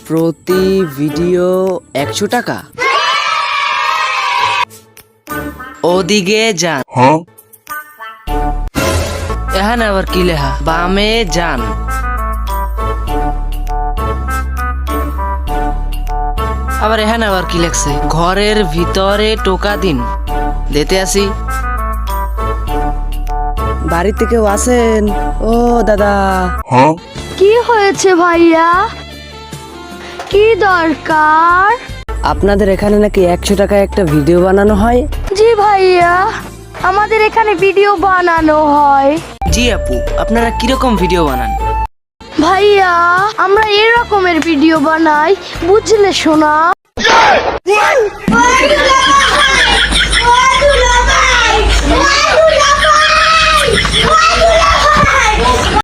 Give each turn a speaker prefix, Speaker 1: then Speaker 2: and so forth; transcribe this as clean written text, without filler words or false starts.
Speaker 1: প্রতি ভিডিও 100 টাকা। ওদিকে যান। এখানে আবার কি লেখা? বামে যান। আবার এখানে আবার কি লেখছে? ঘরের ভিতরে টোকা দিন। দিতে আসি। বাড়িতে কেউ আছেন? ও দাদা।
Speaker 2: কি হয়েছে ভাইয়া? কি দরকার?
Speaker 1: আপনাদের এখানে নাকি 100 টাকায় একটা ভিডিও বানানো হয়?
Speaker 2: জি ভাইয়া, আমাদের এখানে ভিডিও বানানো হয়।
Speaker 1: জি আপু, আপনারা কিরকম ভিডিও বানান?
Speaker 2: ভাইয়া, আমরা এরকমের ভিডিও বানাই, বুঝলে শোনা?